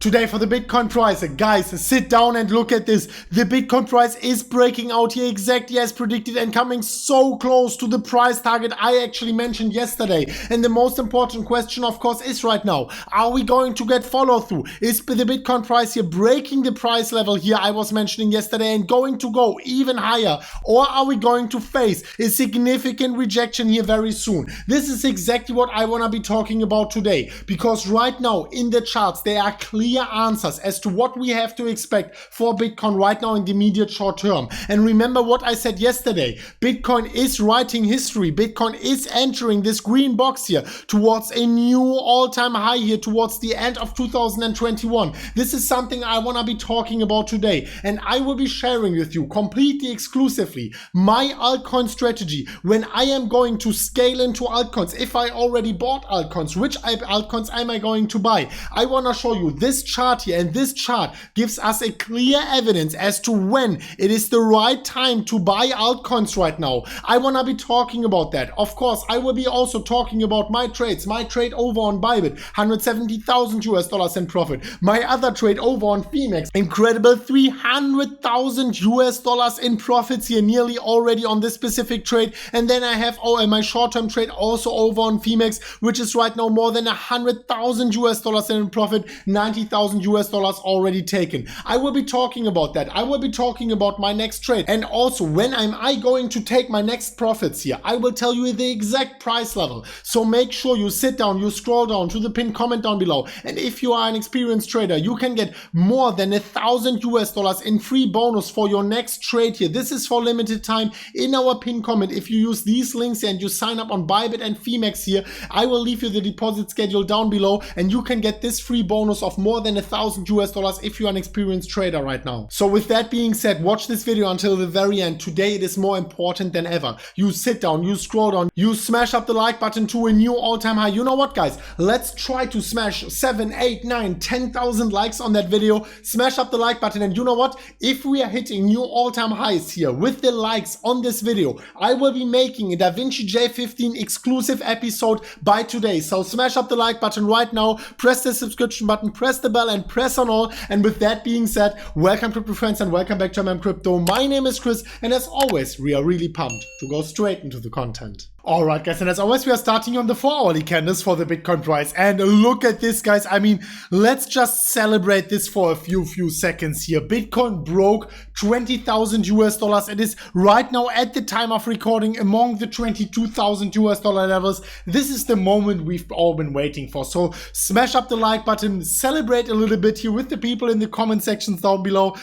Today for the Bitcoin price, guys, sit down and look at this. The Bitcoin price is breaking out here exactly as predicted and coming so close to the price target I actually mentioned yesterday. And the most important question, of course, is right now, are we going to get follow through? Is the Bitcoin price here breaking the price level here I was mentioning yesterday and going to go even higher? Or are we going to face a significant rejection here very soon? This is exactly what I want to be talking about today, because right now in the charts, there are clear answers as to what we have to expect for Bitcoin right now in the immediate short term. And remember what I said yesterday, Bitcoin is writing history. Bitcoin is entering this green box here towards a new all-time high here towards the end of 2021. This is something I want to be talking about today, and I will be sharing with you completely exclusively my altcoin strategy when I am going to scale into altcoins. If I already bought altcoins, which altcoins am I going to buy? I want to show you this chart here, and this chart gives us a clear evidence as to when it is the right time to buy altcoins right now. I want to be talking about that. Of course, I will be also talking about my trades, my trade over on Bybit, $170,000 in profit. My other trade over on Phoenix, incredible $300,000 in profits here, nearly already on this specific trade. And then I have my short-term trade also over on Phoenix, which is right now more than $100,000 in profit, $90,000 already taken. I will be talking about that. I will be talking about my next trade, and also when am I going to take my next profits here. I will tell you the exact price level. So make sure you sit down, you scroll down to the pinned comment down below, and if you are an experienced trader, you can get more than $1,000 in free bonus for your next trade here. This is for limited time in our pinned comment. If you use these links and you sign up on Bybit and Phoenix here, I will leave you the deposit schedule down below, and you can get this free bonus of more than $1,000 if you're an experienced trader right now. So with that being said, watch this video until the very end. Today it is more important than ever. You sit down, you scroll down, you smash up the like button to a new all-time high. You know what, guys? Let's try to smash 7, 8, 9, 10,000 likes on that video. Smash up the like button, and you know what? If we are hitting new all-time highs here with the likes on this video, I will be making a DaVinci J15 exclusive episode by today. So smash up the like button right now, press the subscription button, press the bell, and press on all. And with that being said, welcome crypto friends and welcome back to MMCrypto. My name is Chris, and as always, we are really pumped to go straight into the content. Alright guys, and as always, we are starting on the 4-hourly candles for the Bitcoin price. And look at this, guys. I mean, let's just celebrate this for a few seconds here. Bitcoin broke $20,000. It is right now at the time of recording among the $22,000 levels. This is the moment we've all been waiting for. So smash up the like button, celebrate a little bit here with the people in the comment sections down below.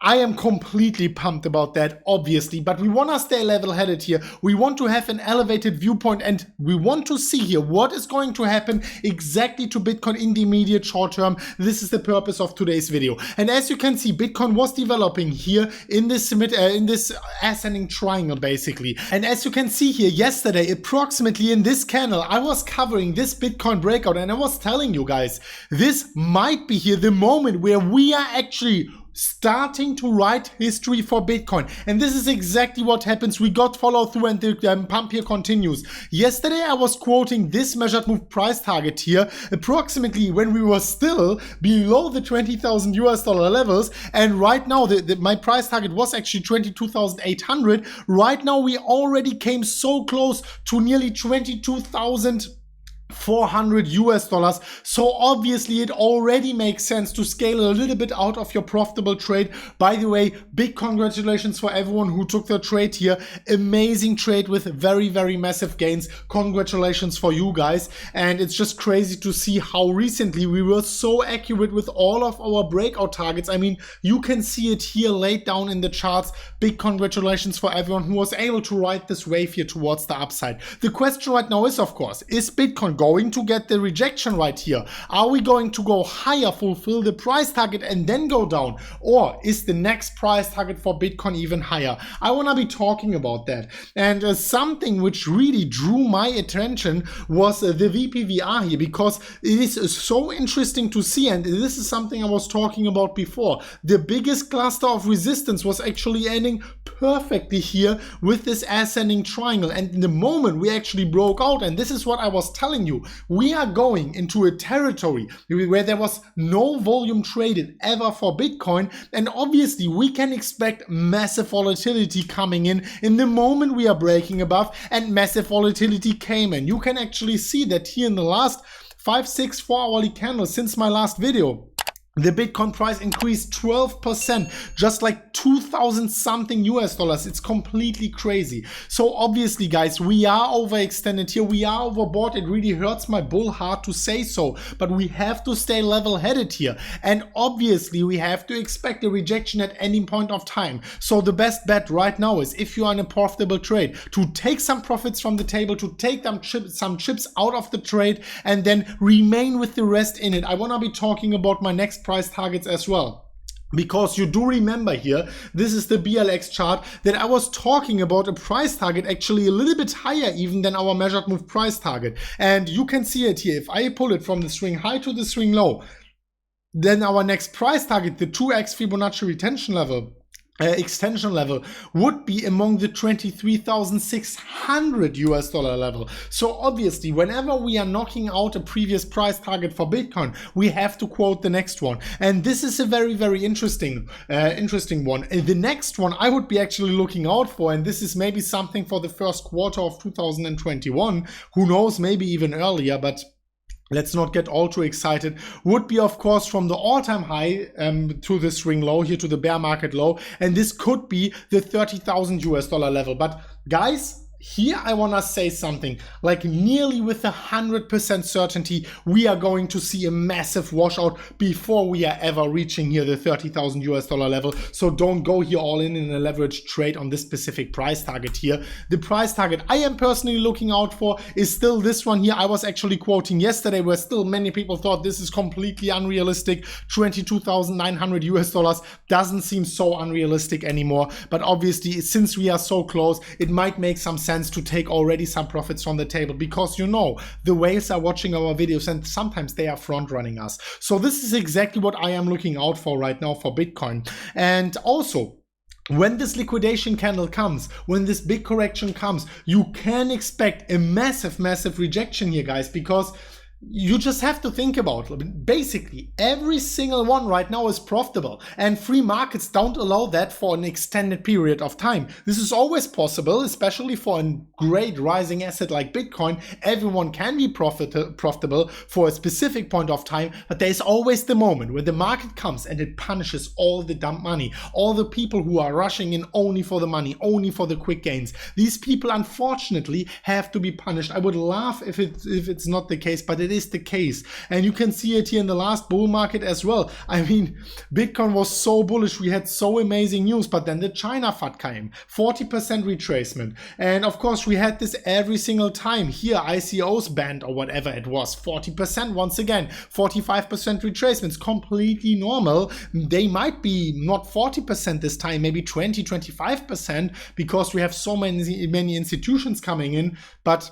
I am completely pumped about that, obviously, but we want to stay level-headed here. We want to have an elevated viewpoint, and we want to see here what is going to happen exactly to Bitcoin in the immediate short term. This is the purpose of today's video. And as you can see, Bitcoin was developing here in this ascending triangle, basically. And as you can see here, yesterday, approximately in this candle, I was covering this Bitcoin breakout, and I was telling you guys, this might be here the moment where we are actually starting to write history for Bitcoin. And this is exactly what happens. We got follow through, and the pump here continues. Yesterday I was quoting this measured move price target here approximately when we were still below the $20,000 levels, and right now my price target was actually 22,800. Right now we already came so close to nearly $22,400. So obviously it already makes sense to scale a little bit out of your profitable trade. By the way, big congratulations for everyone who took their trade here. Amazing trade with very massive gains. Congratulations for you guys. And it's just crazy to see how recently we were so accurate with all of our breakout targets. I mean, you can see it here laid down in the charts. Big congratulations for everyone who was able to ride this wave here towards the upside. The question right now is, of course, is Bitcoin going to get the rejection right here? Are we going to go higher, fulfill the price target, and then go down? Or is the next price target for Bitcoin even higher? I want to be talking about that. And something which really drew my attention was the VPVR here, because it is so interesting to see, and this is something I was talking about before. The biggest cluster of resistance was actually ending perfectly here with this ascending triangle, and in the moment we actually broke out, and this is what I was telling you, We are going into a territory where there was no volume traded ever for Bitcoin, and obviously we can expect massive volatility coming in the moment we are breaking above, and massive volatility came in. You can actually see that here in the last 5, 6, 4-hourly candles since my last video. The Bitcoin price increased 12%, just like 2,000 something US dollars. It's completely crazy. So obviously, guys, we are overextended here. We are overbought. It really hurts my bull heart to say so, but we have to stay level-headed here. And obviously, we have to expect a rejection at any point of time. So the best bet right now is, if you are in a profitable trade, to take some profits from the table, to take some chips out of the trade, and then remain with the rest in it. I want to be talking about my next price targets as well, because you do remember here, this is the BLX chart that I was talking about, a price target actually a little bit higher even than our measured move price target. And you can see it here. If I pull it from the swing high to the swing low, then our next price target, the 2x Fibonacci retention level, extension level, would be among the 23,600 US dollar level. So obviously, whenever we are knocking out a previous price target for Bitcoin, we have to quote the next one. And this is a very, very interesting one. And the next one I would be actually looking out for, and this is maybe something for the first quarter of 2021, who knows, maybe even earlier, but let's not get all too excited, would be, of course, from the all-time high to the swing low here, to the bear market low. And this could be the 30,000 US dollar level. But guys, here I want to say something, like nearly with 100% certainty, we are going to see a massive washout before we are ever reaching here the 30,000 US dollar level. So don't go here all in a leveraged trade on this specific price target here. The price target I am personally looking out for is still this one here. I was actually quoting yesterday, where still many people thought this is completely unrealistic. 22,900 US dollars doesn't seem so unrealistic anymore. But obviously, since we are so close, it might make some sense to take already some profits from the table, because you know the whales are watching our videos and sometimes they are front running us. So this is exactly what I am looking out for right now for Bitcoin. And also, when this liquidation candle comes, when this big correction comes, you can expect a massive rejection here, guys, because you just have to think about it. Basically, every single one right now is profitable, and free markets don't allow that for an extended period of time. This is always possible, especially for a great rising asset like Bitcoin. Everyone can be profitable for a specific point of time, but there's always the moment when the market comes and it punishes all the dump money, all the people who are rushing in only for the money, only for the quick gains. These people, unfortunately, have to be punished. I would laugh if it's not the case, but it is the case. And you can see it here in the last bull market as well. I mean, Bitcoin was so bullish, we had so amazing news, but then the China FUD came, 40% retracement. And of course, we had this every single time. Here, ICOs banned or whatever it was, 40% once again, 45% retracements, completely normal. They might be not 40% this time, maybe 20, 25%, because we have so many institutions coming in. But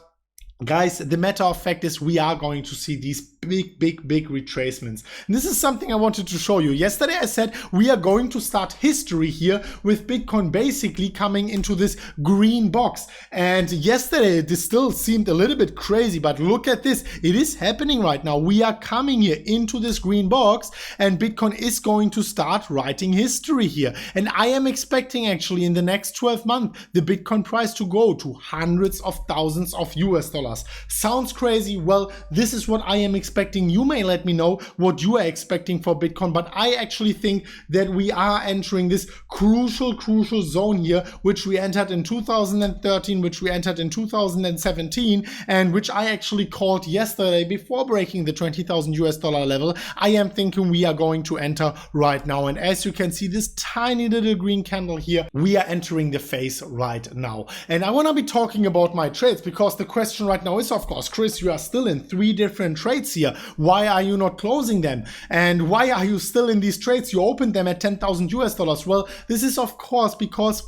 guys, the matter of fact is, we are going to see these big retracements. And this is something I wanted to show you. Yesterday I said we are going to start history here with Bitcoin basically coming into this green box. And yesterday this still seemed a little bit crazy, but look at this. It is happening right now. We are coming here into this green box, and Bitcoin is going to start writing history here. And I am expecting actually in the next 12 months the Bitcoin price to go to hundreds of thousands of US dollars. Sounds crazy? Well, this is what I am expecting. You may let me know what you are expecting for Bitcoin, but I actually think that we are entering this crucial zone here, which we entered in 2013, which we entered in 2017, and which I actually called yesterday before breaking the 20,000 US dollar level. I am thinking we are going to enter right now. And as you can see, this tiny little green candle here, we are entering the phase right now. And I want to be talking about my trades, because the question right now is, of course, Chris, you are still in 3 different trades here. Why are you not closing them? And why are you still in these trades? You opened them at 10,000 US dollars. Well, this is of course because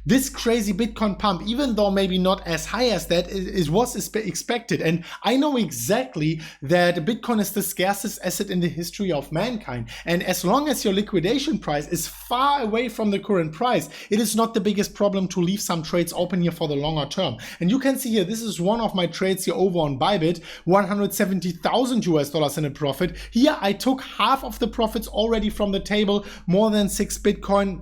this crazy Bitcoin pump, even though maybe not as high as that, was expected. And I know exactly that Bitcoin is the scarcest asset in the history of mankind. And as long as your liquidation price is far away from the current price, it is not the biggest problem to leave some trades open here for the longer term. And you can see here, this is one of my trades here over on Bybit, $170,000 in a profit. Here I took half of the profits already from the table, more than 6 Bitcoin.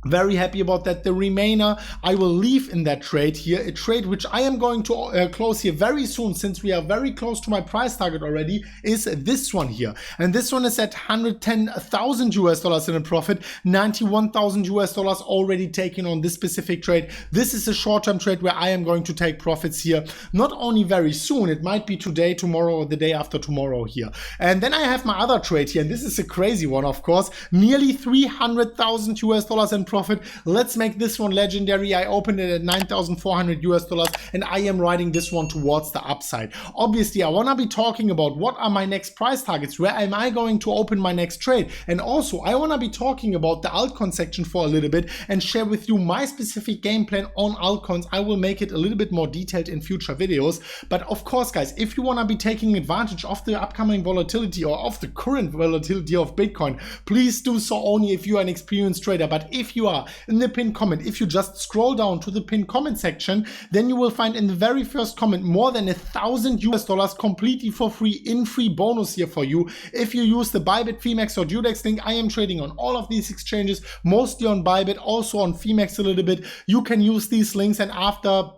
Very happy about that. The remainder I will leave in that trade here, a trade which I am going to close here very soon, since we are very close to my price target already, is this one here. And this one is at $110,000 in a profit, $91,000 already taken on this specific trade. This is a short-term trade where I am going to take profits here, not only very soon, it might be today, tomorrow, or the day after tomorrow here. And then I have my other trade here, and this is a crazy one, of course, nearly $300,000 in profit. Let's make this one legendary. I opened it at $9,400 and I am riding this one towards the upside. Obviously, I want to be talking about what are my next price targets, where am I going to open my next trade, and also I want to be talking about the altcoin section for a little bit and share with you my specific game plan on altcoins. I will make it a little bit more detailed in future videos, but of course guys, if you want to be taking advantage of the upcoming volatility or of the current volatility of Bitcoin, please do so only if you are an experienced trader. But if you are, in the pinned comment, if you just scroll down to the pinned comment section, then you will find in the very first comment more than $1,000 completely for free, in free bonus here for you. If you use the Bybit, Phemex or Dudex link, I am trading on all of these exchanges, mostly on Bybit, also on Phemex a little bit. You can use these links, and after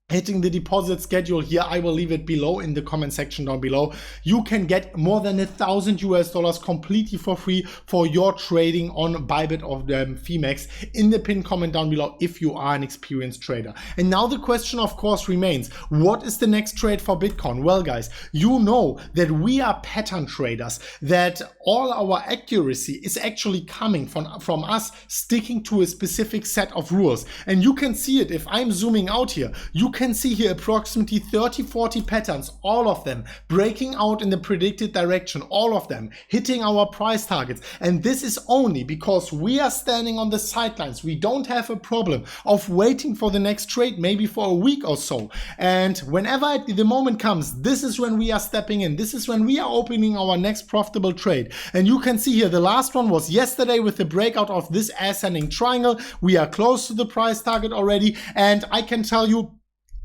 hitting the deposit schedule here, I will leave it below in the comment section down below. You can get more than $1,000 completely for free for your trading on Bybit or Phemex in the pinned comment down below if you are an experienced trader. And now the question of course remains, what is the next trade for Bitcoin? Well guys, you know that we are pattern traders, that all our accuracy is actually coming from us sticking to a specific set of rules. And you can see it if I'm zooming out here. You can see here approximately 30-40 patterns, all of them breaking out in the predicted direction, all of them hitting our price targets. And this is only because we are standing on the sidelines. We don't have a problem of waiting for the next trade, maybe for a week or so. And whenever the moment comes, this is when we are stepping in. This is when we are opening our next profitable trade. And you can see here, the last one was yesterday with the breakout of this ascending triangle. We are close to the price target already. And I can tell you,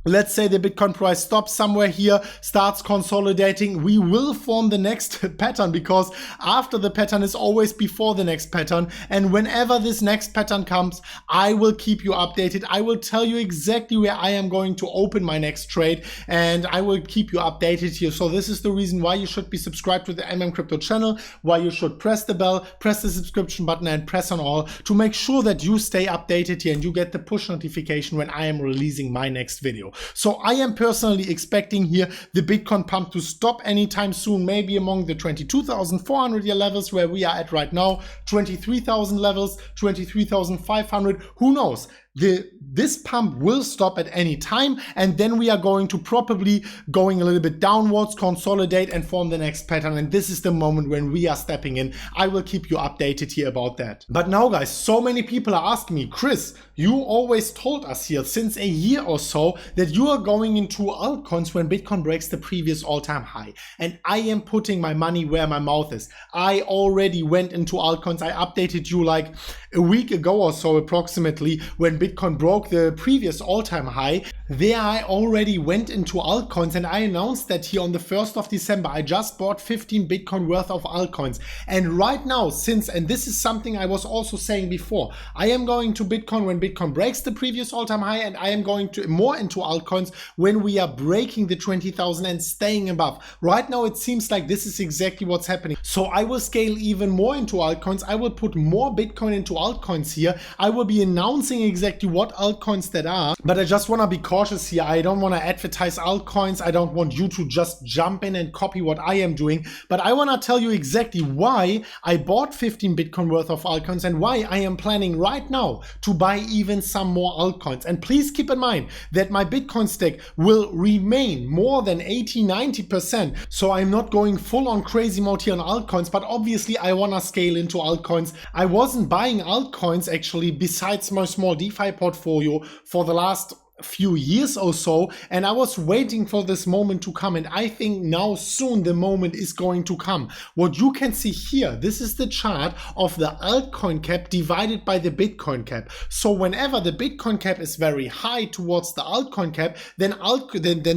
let's say the Bitcoin price stops somewhere here, starts consolidating, we will form the next pattern, because after the pattern is always before the next pattern. And whenever this next pattern comes, I will keep you updated. I will tell you exactly where I am going to open my next trade, and I will keep you updated here. So this is the reason why you should be subscribed to the MMCrypto channel, why you should press the bell, press the subscription button and press on all to make sure that you stay updated here and you get the push notification when I am releasing my next video. So I am personally expecting here the Bitcoin pump to stop anytime soon, maybe among the 22,400 year levels where we are at right now, 23,000 levels, 23,500, who knows? This pump will stop at any time, and then we are going to probably going a little bit downwards, consolidate and form the next pattern. And this is the moment when we are stepping in. I will keep you updated here about that. But now guys, so many people are asking me, Chris, you always told us here since a year or so that you are going into altcoins when Bitcoin breaks the previous all-time high. And I am putting my money where my mouth is. I already went into altcoins. I updated you like a week ago or so approximately when Bitcoin broke the previous all-time high. There I already went into altcoins, and I announced that here on the 1st of December, I just bought 15 Bitcoin worth of altcoins. And right now, and this is something I was also saying before, I am going to Bitcoin when Bitcoin breaks the previous all-time high, and I am going to more into altcoins when we are breaking the 20,000 and staying above. Right now, it seems like this is exactly what's happening. So I will scale even more into altcoins. I will put more Bitcoin into altcoins here. I will be announcing exactly what altcoins that are, but I just want to be cautious here. I don't want to advertise altcoins. I don't want you to just jump in and copy what I am doing, but I want to tell you exactly why I bought 15 Bitcoin worth of altcoins and why I am planning right now to buy even some more altcoins. And please keep in mind that my Bitcoin stack will remain more than 80-90%. So I'm not going full on crazy mode here on altcoins, but obviously I want to scale into altcoins. I wasn't buying altcoins actually besides my small DeFi portfolio for the last few years or so, and I was waiting for this moment to come, and I think now soon the moment is going to come. What you can see here, this is the chart of the altcoin cap divided by the Bitcoin cap. So whenever the Bitcoin cap is very high towards the altcoin cap, then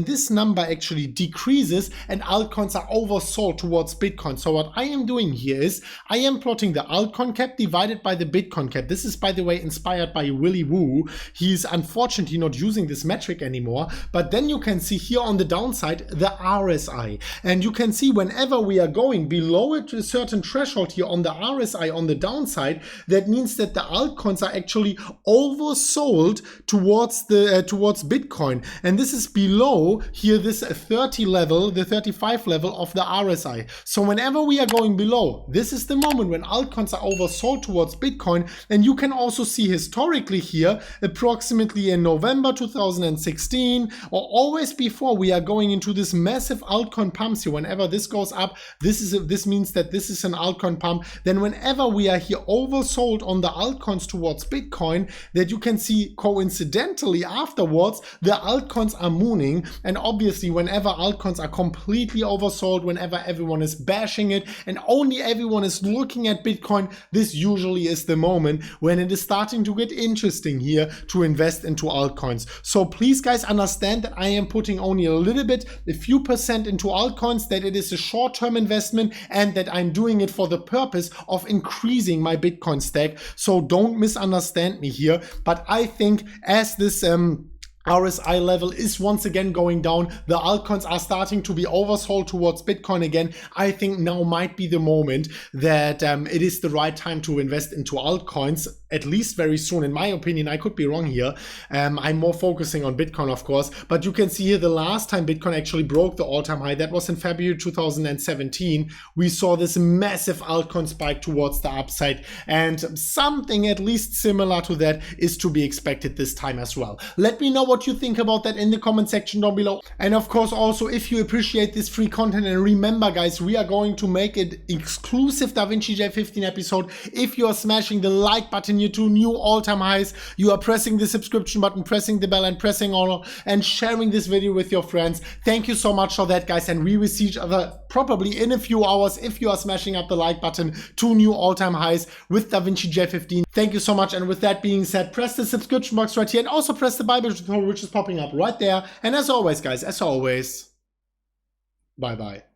this number actually decreases and altcoins are oversold towards Bitcoin. So what I am doing here is I am plotting the altcoin cap divided by the Bitcoin cap. This is, by the way, inspired by Willy Woo. He's unfortunately not using this metric anymore, but then you can see here on the downside the RSI, and you can see whenever we are going below a certain threshold here on the RSI on the downside, that means that the altcoins are actually oversold towards Bitcoin, and this is below here this 30 level, the 35 level of the RSI. So whenever we are going below, this is the moment when altcoins are oversold towards Bitcoin, and you can also see historically here approximately in November 2016 or always before we are going into this massive altcoin pumps here. Whenever this goes up, this means that this is an altcoin pump. Then whenever we are here oversold on the altcoins towards Bitcoin, that you can see coincidentally afterwards the altcoins are mooning. And obviously whenever altcoins are completely oversold, whenever everyone is bashing it and only everyone is looking at Bitcoin, this usually is the moment when it is starting to get interesting here to invest into altcoins. So please guys understand that I am putting only a few percent into altcoins, that it is a short-term investment and that I'm doing it for the purpose of increasing my Bitcoin stack. So don't misunderstand me here, but I think as this RSI level is once again going down, the altcoins are starting to be oversold towards Bitcoin again. I think now might be the moment that it is the right time to invest into altcoins, at least very soon. In my opinion, I could be wrong here. I'm more focusing on Bitcoin, of course, but you can see here the last time Bitcoin actually broke the all-time high, that was in February 2017. We saw this massive altcoin spike towards the upside, and something at least similar to that is to be expected this time as well. Let me know what you think about that in the comment section down below. And of course also, if you appreciate this free content, and remember guys, we are going to make it exclusive DaVinci J15 episode. If you are smashing the like button here to new all-time highs, you are pressing the subscription button, pressing the bell and pressing all, and sharing this video with your friends. Thank you so much for that guys, and we will see each other probably in a few hours if you are smashing up the like button to new all-time highs with DaVinci J15. Thank you so much, and with that being said, press the subscription box right here and also press the Bible tutorial which is popping up right there. And as always guys, as always, bye bye.